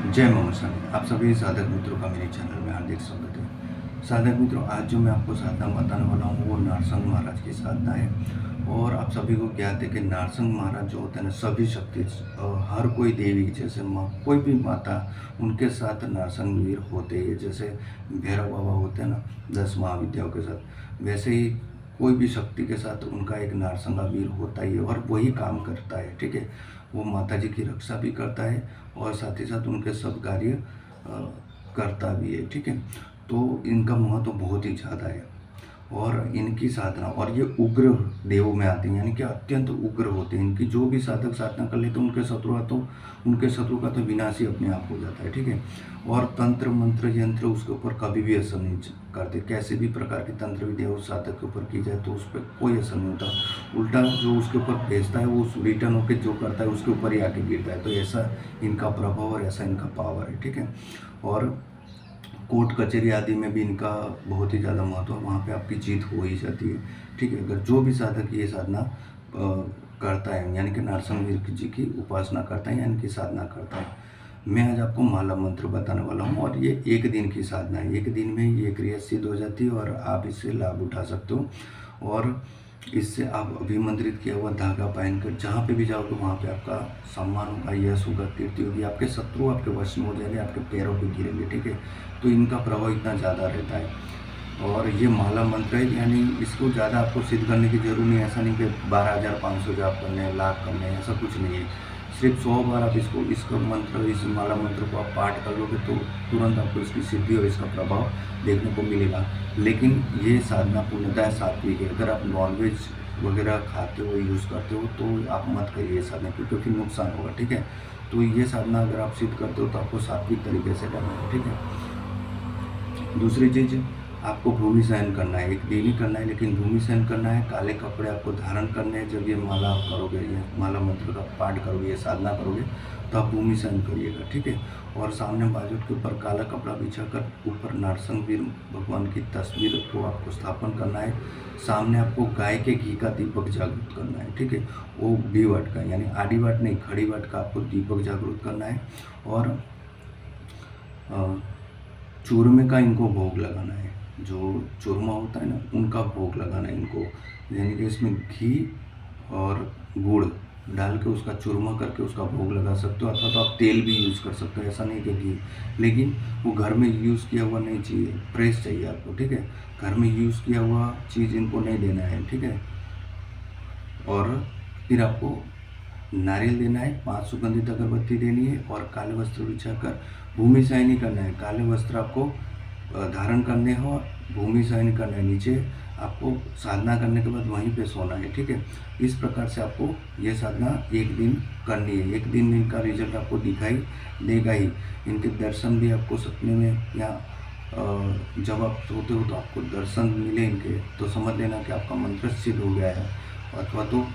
जय मामा साहब, आप सभी साधक मित्रों का मेरे चैनल में हार्दिक स्वागत है। साधक मित्रों, आज जो मैं आपको साधना बताने वाला हूँ वो नारसिंह महाराज की साधना है। और आप सभी को ज्ञात है कि नारसिंह महाराज जो होते हैं ना, सभी शक्ति हर कोई देवी जैसे कोई भी माता उनके साथ नारसिंह वीर होते हैं। जैसे भैरव बाबा होते हैं ना 10 महाविद्याओं के साथ, वैसे ही कोई भी शक्ति के साथ उनका एक नारसिंह वीर होता ही है और वही काम करता है। ठीक है, वो माता जी की रक्षा भी करता है और साथ ही साथ उनके सब कार्य करता भी है। ठीक है, तो इनका महत्व बहुत ही ज़्यादा है और इनकी साधना, और ये उग्र देवों में आती हैं, यानी कि अत्यंत उग्र होते हैं। इनकी जो भी साधक साधना कर लेते हैं उनके शत्रु का तो विनाश ही अपने आप हो जाता है। ठीक है, और तंत्र मंत्र यंत्र उसके ऊपर कभी भी असर नहीं करते। कैसे भी प्रकार की तंत्र विद्या उस साधक के ऊपर की जाए तो उस पर कोई असर नहीं होता। उल्टा जो उसके ऊपर भेजता है वो रिटर्न होकर जो करता है उसके ऊपर ही आके गिरता है। तो ऐसा इनका प्रभाव और ऐसा इनका पावर है। ठीक है, और कोर्ट कचहरी आदि में भी इनका बहुत ही ज़्यादा महत्व है, वहाँ पे आपकी जीत हो ही जाती है। ठीक है, अगर जो भी साधक ये साधना करता है, यानी कि नारसिंह वीर जी की उपासना करता है यानी कि साधना करता है। मैं आज आपको माला मंत्र बताने वाला हूँ और ये 1 दिन की साधना है। 1 दिन में ये क्रिया सिद्ध हो जाती है और आप इससे लाभ उठा सकते हो। और इससे आप अभिमंत्रित किया हुआ धागा पहनकर जहाँ पे भी जाओगे वहाँ पे आपका सम्मान होगा, यश होगा, कीर्ति होगी, आपके शत्रु आपके वश में हो जाएंगे, आपके पैरों पे गिरेंगे। ठीक है, तो इनका प्रभाव इतना ज़्यादा रहता है। और ये माला मंत्र है, यानी इसको ज़्यादा आपको सिद्ध करने की जरूरत नहीं है। ऐसा नहीं कि 12,500 जाप करने हैं, लाख करने हैं, ऐसा कुछ नहीं है। सिर्फ 100 बार आप इसका मंत्र, इस माला मंत्र को आप पाठ कर लोगे तो तुरंत आपको इसकी सिद्धि और इसका प्रभाव देखने को मिलेगा। लेकिन ये साधना पूर्णतः सात्विक है। अगर आप नॉनवेज वगैरह खाते हो, यूज़ करते हो तो आप मत करिए ये साधना, क्योंकि नुकसान होगा। ठीक है, तो ये साधना अगर आप सिद्ध करते हो तो आपको सात्विक तरीके से करना है। ठीक है, दूसरी चीज़, आपको भूमि शयन करना है। 1 दिन ही करना है, लेकिन भूमि शयन करना है। काले कपड़े आपको धारण करने हैं। जब ये माला करोगे, ये माला मंत्र का पाठ करोगे, ये साधना करोगे तो आप भूमि शयन करिएगा। ठीक है, और सामने बाजू के ऊपर काला कपड़ा बिछाकर ऊपर नारसिंह वीर भगवान की तस्वीर को आपको स्थापन करना है। सामने आपको गाय के घी का दीपक जागृत करना है। ठीक है, वो भी वाट का, यानी आधी वाट नहीं, खड़ी वाट का आपको दीपक जागृत करना है। और चूरमे का इनको भोग लगाना है। जो चूरमा होता है ना, उनका भोग लगाना है इनको, यानी कि इसमें घी और गुड़ डाल के उसका चूरमा करके उसका भोग लगा सकते हो। अथवा तो आप तेल भी यूज़ कर सकते हो, ऐसा नहीं कि घी, लेकिन वो घर में यूज़ किया हुआ नहीं चाहिए, फ्रेश चाहिए आपको। ठीक है, घर में यूज़ किया हुआ चीज़ इनको नहीं देना है। ठीक है, और फिर आपको नारियल देना है, 5 सुगंधित अगरबत्ती देनी है और काले वस्त्र बिछाकर भूमि शयन करना है। काले वस्त्र आपको धारण करने हो, भूमि शयन करना है। नीचे आपको साधना करने के बाद वहीं पे सोना है। ठीक है, इस प्रकार से आपको ये साधना 1 दिन करनी है। 1 दिन में इनका रिजल्ट आपको दिखाई देगा ही। इनके दर्शन भी आपको सपने में या जब आप सोते हो तो आपको दर्शन मिले इनके, तो समझ लेना कि आपका मंत्र सिद्ध हो गया है। अथवा तो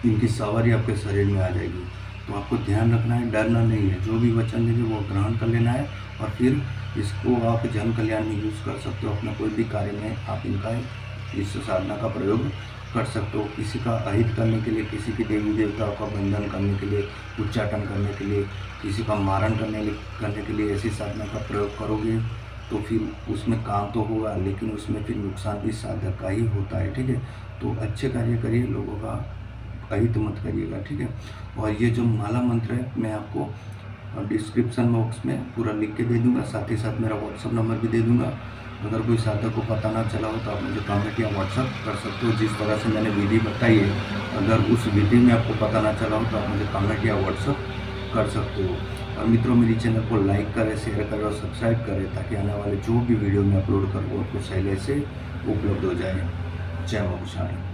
इनकी सवारी आपके शरीर में आ जाएगी। तो आपको ध्यान रखना है, डरना नहीं है। जो भी वचन देंगे वो ग्रहण कर लेना है और फिर इसको आप जन कल्याण में यूज़ कर सकते हो। अपना कोई भी कार्य में आप इनका इस साधना का प्रयोग कर सकते हो। किसी का अहित करने के लिए, किसी की देवी देवताओं का बंधन करने के लिए, उच्चाटन करने के लिए, किसी का मारण करने के लिए ऐसी साधना का प्रयोग करोगे तो फिर उसमें काम तो होगा, लेकिन उसमें फिर नुकसान भी साधक का ही होता है। ठीक है, तो अच्छे कार्य करिए, लोगों का अहित मत करिएगा। ठीक है, और ये जो माला मंत्र है मैं आपको डिस्क्रिप्शन बॉक्स में पूरा लिख के दे दूंगा, साथ ही साथ मेरा व्हाट्सअप नंबर भी दे दूंगा। अगर कोई साधक को पता ना चला हो तो आप मुझे कमेंट या व्हाट्सअप कर सकते हो। जिस तरह से मैंने विधि बताई है, अगर उस विधि में आपको पता ना चला हो तो आप मुझे कमेंट या व्हाट्सअप कर सकते हो। और मित्रों, मेरी चैनल को लाइक करें, शेयर करें और सब्सक्राइब करें, ताकि आने वाले जो भी वीडियो मैं अपलोड करूँ आपको पहले से उपलब्ध हो जाए। जय माता दी।